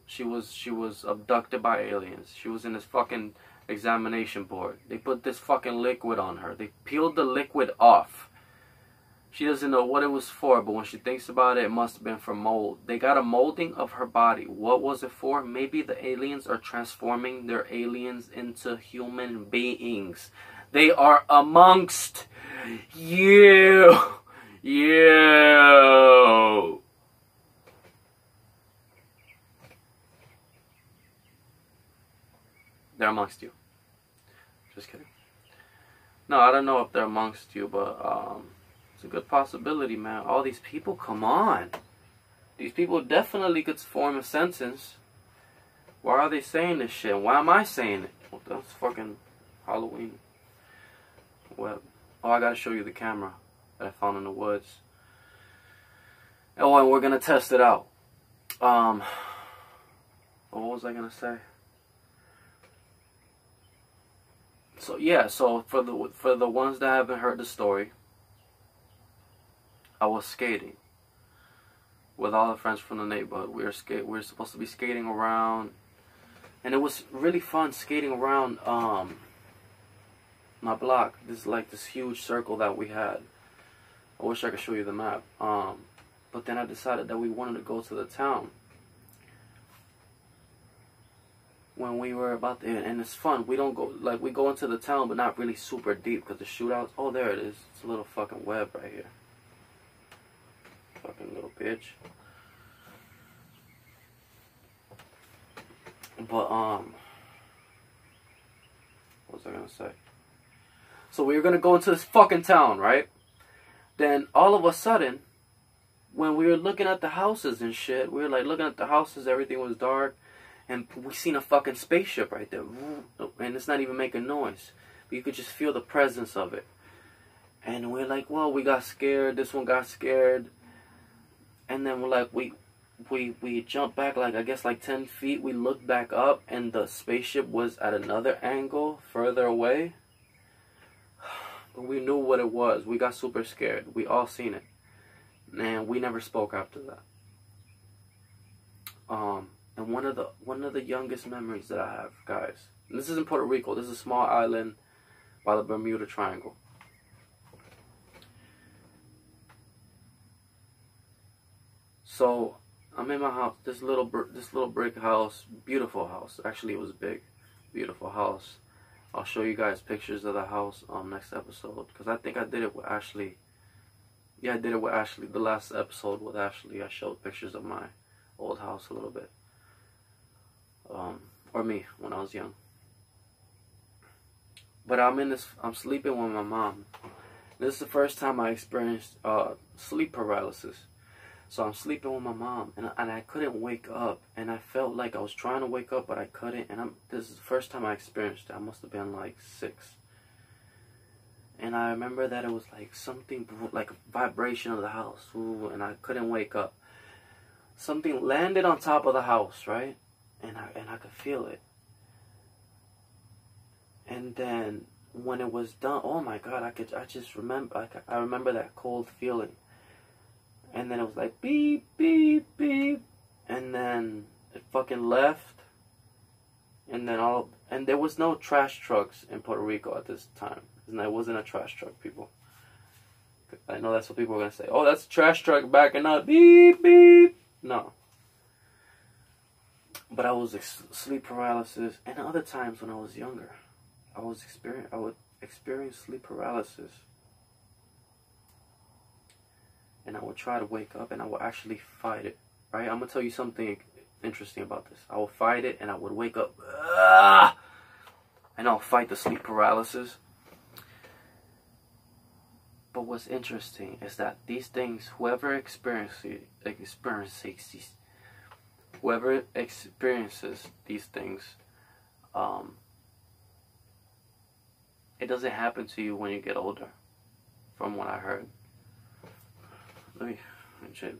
She was abducted by aliens. She was in this fucking examination board. They put this fucking liquid on her. They peeled the liquid off. She doesn't know what it was for, but when she thinks about it, it must have been for mold. They got a molding of her body. What was it for? Maybe the aliens are transforming their aliens into human beings. They are amongst you. You. They're amongst you. Just kidding. No, I don't know if they're amongst you, but it's a good possibility, man. All these people, come on. These people definitely could form a sentence. Why are they saying this shit? Why am I saying it? Well, that's fucking Halloween web. Oh, I gotta show you the camera that I found in the woods. Oh, and we're gonna test it out. What was I gonna say? So yeah, so for the ones that haven't heard the story, I was skating with all the friends from the neighborhood. We were supposed to be skating around, and it was really fun skating around my block. This is like this huge circle that we had. I wish I could show you the map. But then I decided that we wanted to go to the town. When we were about there, and it's fun. We don't go, like, we go into the town, but not really super deep, because the shootouts, oh, there it is. It's a little fucking web right here. Fucking little bitch. But, what was I gonna say? So we were gonna go into this fucking town, right? Then, all of a sudden, when we were looking at the houses and shit, we were, like, looking at the houses, everything was dark. And we seen a fucking spaceship right there. And it's not even making noise. But you could just feel the presence of it. And we're like, well, we got scared. This one got scared. And then we're like, we jumped back, like, I guess, like 10 feet. We looked back up, and the spaceship was at another angle, further away. But we knew what it was. We got super scared. We all seen it. And we never spoke after that. And one of the youngest memories that I have, guys. And this is in Puerto Rico. This is a small island by the Bermuda Triangle. So I'm in my house. This little brick house, beautiful house. Actually, it was big, beautiful house. I'll show you guys pictures of the house next episode, because I think I did it with Ashley. Yeah, I did it with Ashley. The last episode with Ashley, I showed pictures of my old house a little bit. Or me when I was young. But I'm sleeping with my mom. This is the first time I experienced sleep paralysis. So I'm sleeping with my mom, and I couldn't wake up, and I felt like I was trying to wake up, but I couldn't. And this is the first time I experienced it. I must have been like 6. And I remember that it was like something, like a vibration of the house, ooh, and I couldn't wake up. Something landed on top of the house, right? And I could feel it. And then when it was done, oh my God, I just remember, I remember that cold feeling. And then it was like beep, beep, beep, and then it fucking left. And then there was no trash trucks in Puerto Rico at this time. It wasn't a trash truck, people. I know that's what people are gonna say. Oh, that's a trash truck backing up, beep, beep. No. But I was sleep paralysis, and other times when I was younger, I would experience sleep paralysis. And I would try to wake up, and I would actually fight it, right? I'm going to tell you something interesting about this. I would fight it, and I would wake up, and I'll fight the sleep paralysis. But what's interesting is that these things, whoever experiences these things, it doesn't happen to you when you get older, from what I heard. Let me check.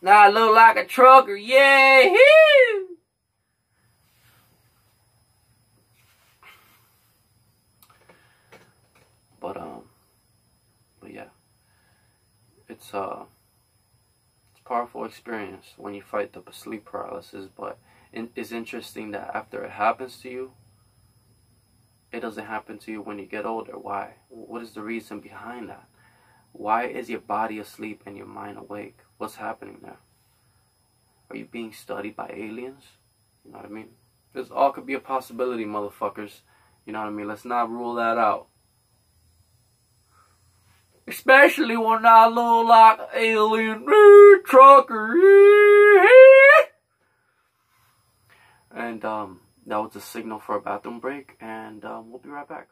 Now I look like a trucker, yeah! But yeah, it's a powerful experience when you fight the sleep paralysis. But it's interesting that after it happens to you, it doesn't happen to you when you get older. Why? What is the reason behind that? Why is your body asleep and your mind awake? What's happening there? Are you being studied by aliens? You know what I mean? This all could be a possibility, motherfuckers. You know what I mean? Let's not rule that out. Especially when I look like an alien trucker. And that was a signal for a bathroom break, and we'll be right back.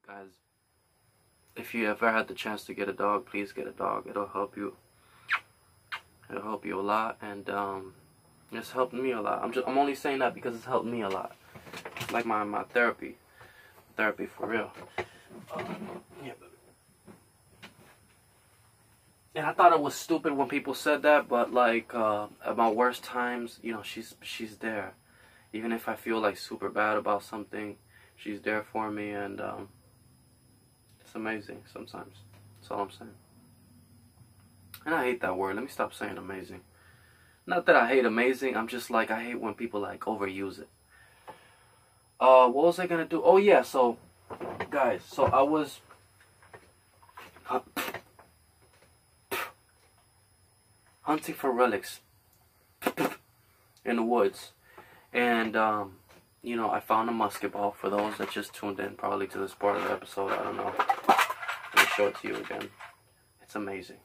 Guys, if you ever had the chance to get a dog, please get a dog. It'll help you. It'll help you a lot, and it's helped me a lot. I'm only saying that because it's helped me a lot. It's like my therapy for real. Yeah. And I thought it was stupid when people said that, but like at my worst times, you know, she's there. Even if I feel like super bad about something, she's there for me, and it's amazing sometimes. That's all I'm saying. And I hate that word. Let me stop saying amazing. Not that I hate amazing. I'm just like, I hate when people like overuse it. What was I gonna do? Oh yeah, so guys, so I was hunting for relics in the woods, and you know, I found a musket ball. For those that just tuned in probably to this part of the episode, I don't know. Let me show it to you again. It's amazing.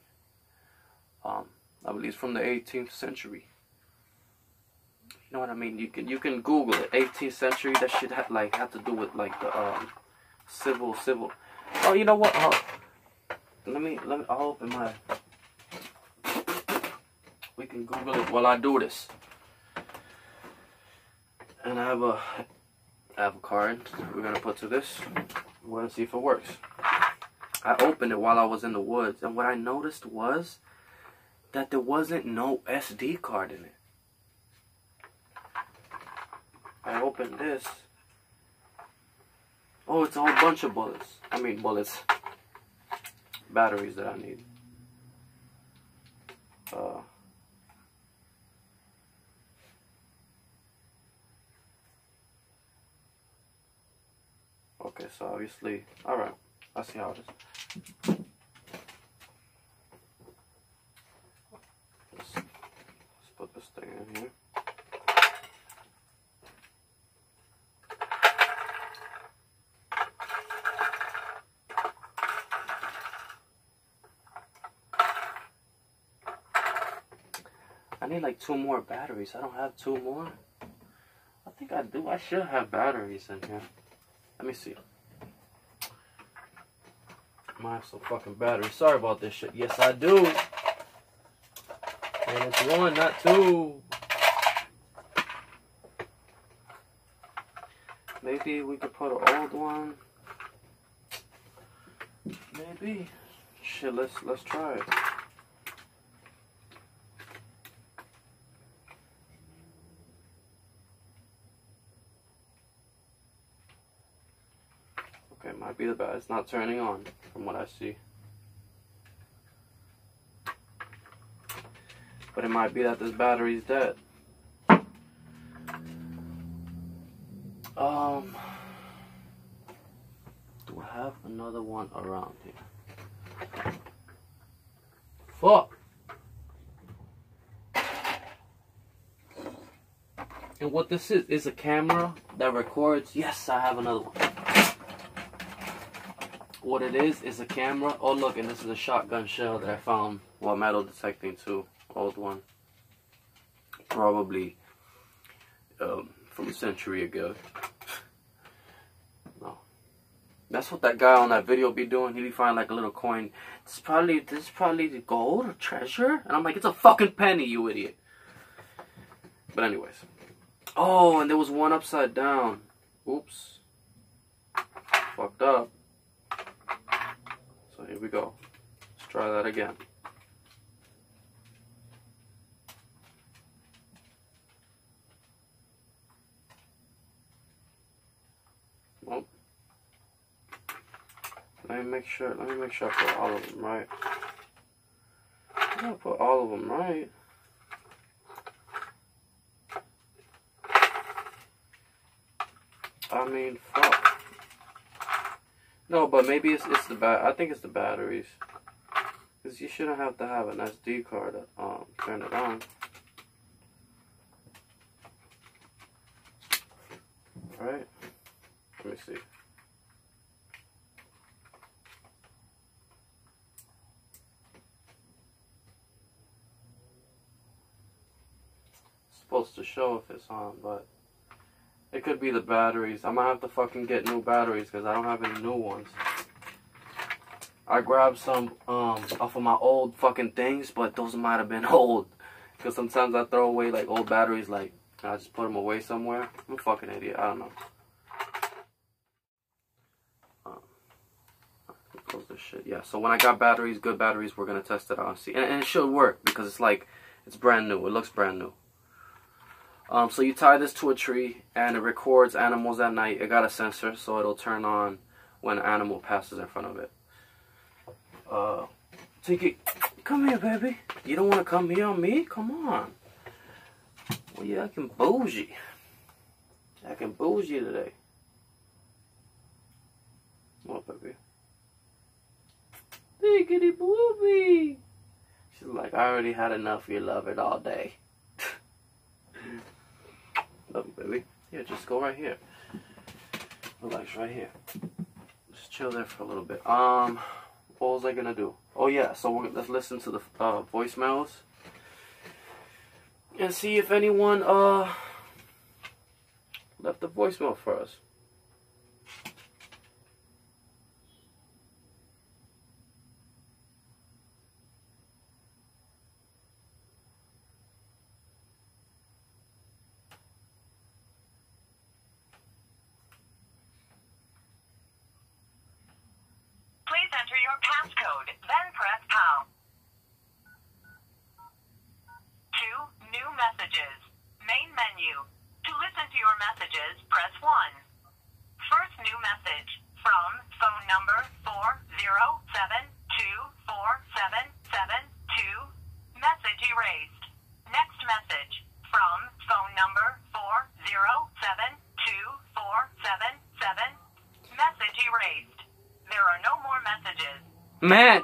I believe it's from the 18th century. You know what I mean? You can Google it. 18th century. That shit had to do with like the civil. Oh, you know what? Let me. I'll open my. We can Google it while I do this. And I have a card we're gonna put to this. We're gonna see if it works. I opened it while I was in the woods, and what I noticed was that there wasn't no SD card in it. I opened this. Oh, it's a whole bunch of bullets. I mean bullets. Batteries that I need. Okay, so obviously, alright, I see how it is. Let's put this thing in here. I need like 2 more batteries. I don't have 2 more. I think I do. I should have batteries in here. Let me see. Might have some fucking battery. Sorry about this shit. Yes, I do. And it's one, not two. Maybe we could put an old one. Maybe. Shit, let's try it. Okay, might be the bad. It's not turning on from what I see. But it might be that this battery's dead. Do I have another one around here? Fuck. And what this is a camera that records. Yes, I have another one. What it is a camera. Oh look, and this is a shotgun shell that I found while metal detecting too. Old one. Probably from a century ago. No. That's what that guy on that video be doing. He be finding like a little coin. This is probably the gold or treasure. And I'm like, it's a fucking penny, you idiot. But anyways. Oh, and there was one upside down. Oops. Fucked up. So here we go. Let's try that again. Well, let me make sure I put all of them right. I gotta put all of them right. I mean, fuck. No, but maybe it's the I think it's the batteries. Because you shouldn't have to have an SD card to turn it on. Right? Let me see. It's supposed to show if it's on, but it could be the batteries. I'm gonna have to fucking get new batteries because I don't have any new ones. I grabbed some off of my old fucking things, but those might have been old. Because sometimes I throw away like old batteries, like I just put them away somewhere. I'm a fucking idiot. I don't know. Close this shit. Yeah, so when I got batteries, good batteries, we're gonna test it out and see. And it should work because it's like, it's brand new. It looks brand new. So you tie this to a tree and it records animals at night. It got a sensor, so it'll turn on when an animal passes in front of it. Take it. Come here, baby. You don't want to come here on me? Come on. Well, yeah, I can bougie. I can bougie today. What, baby? Biggity booby. She's like, I already had enough of your loving all day. Love you, baby. Here, just go right here. Relax right here. Just chill there for a little bit. What was I gonna do? Oh yeah, so let's listen to the voicemails and see if anyone left a voicemail for us. Please enter your passcode, then press pound. 2 new messages. Main menu. To listen to your messages, press 1. First new message from phone number 407247772. Message erased. Next message from phone number 4072477. Message erased. There are no more messages. Man,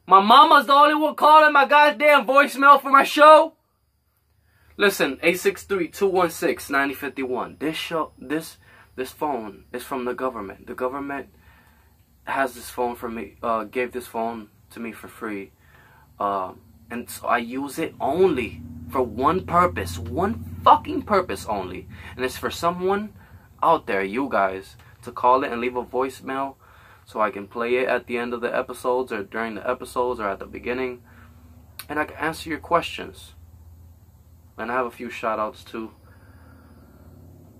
my mama's the only one calling my goddamn voicemail for my show. Listen, 863-216-9051. This phone is from the government. The government has this phone for me, gave this phone to me for free. And so I use it only for one purpose. One fucking purpose only. And it's for someone out there, you guys, to call it and leave a voicemail so I can play it at the end of the episodes or during the episodes or at the beginning, and I can answer your questions. And I have a few shout outs too.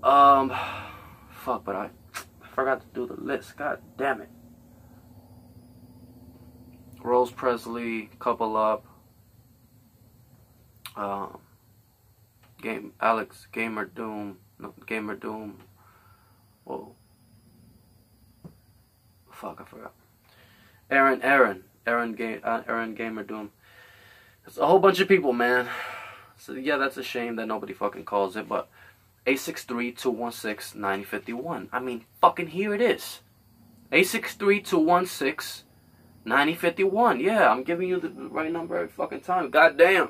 Fuck, but I forgot to do the list. God damn it. Rose Presley, Couple Up, Gamer Doom. Whoa. Fuck, I forgot. Aaron Gamer Doom. It's a whole bunch of people, man. So yeah, that's a shame that nobody fucking calls it, but 863-216-9051. I mean, fucking here it is. 863-216-9051. Yeah, I'm giving you the right number every fucking time. God damn.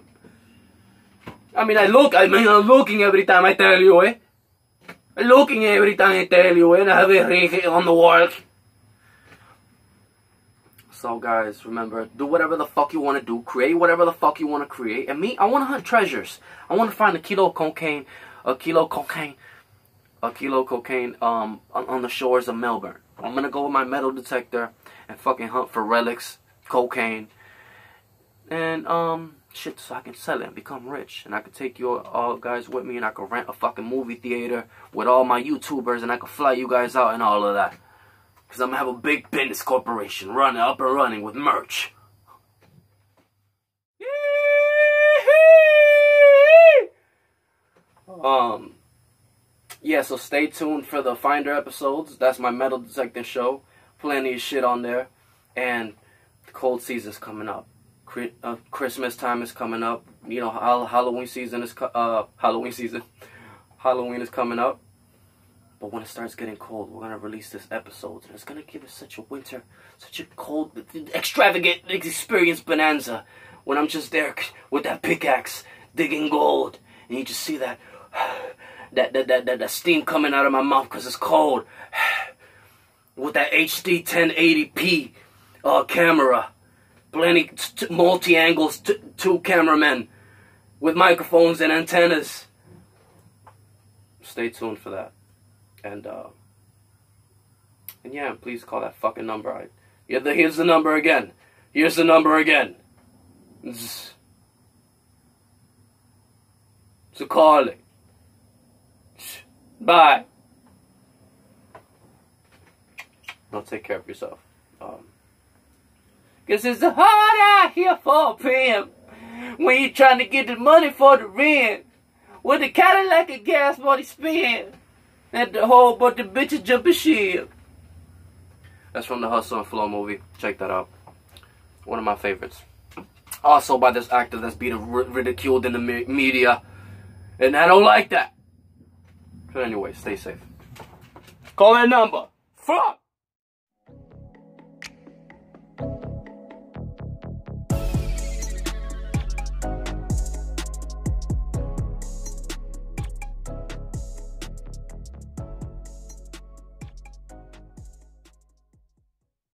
I'm looking every time I tell you, eh? I'm looking every time I tell you, and I have a ring on the wall. So guys, remember, do whatever the fuck you want to do. Create whatever the fuck you want to create. And me, I want to hunt treasures. I want to find a kilo of cocaine on the shores of Melbourne. I'm going to go with my metal detector and fucking hunt for relics, cocaine, and shit, so I can sell it and become rich. And I could take you all guys with me, and I could rent a fucking movie theater with all my YouTubers, and I could fly you guys out and all of that. Because I'm going to have a big business corporation up and running with merch. Yeah, so stay tuned for the Finder episodes. That's my metal detecting show. Plenty of shit on there. And the cold season's coming up. Christmas time is coming up. You know, Halloween season is Halloween is coming up. But when it starts getting cold, we're gonna release this episode, and it's gonna give us such a cold, extravagant experience bonanza. When I'm just there with that pickaxe digging gold, and you just see that steam coming out of my mouth because it's cold. With that HD 1080p camera, plenty multi-angles, two cameramen with microphones and antennas. Stay tuned for that. And yeah, please call that fucking number. Here's the number again. Here's the number again. So call it. Bye. Now take care of yourself. Cause it's hard out here for a pimp when you're trying to get the money for the rent. With the Cadillac and gas money spent. And the whole bunch of bitches jumping ship. That's from the Hustle and Flow movie. Check that out. One of my favorites. Also by this actor that's being ridiculed in the media. And I don't like that. But anyway, stay safe. Call that number. Fuck!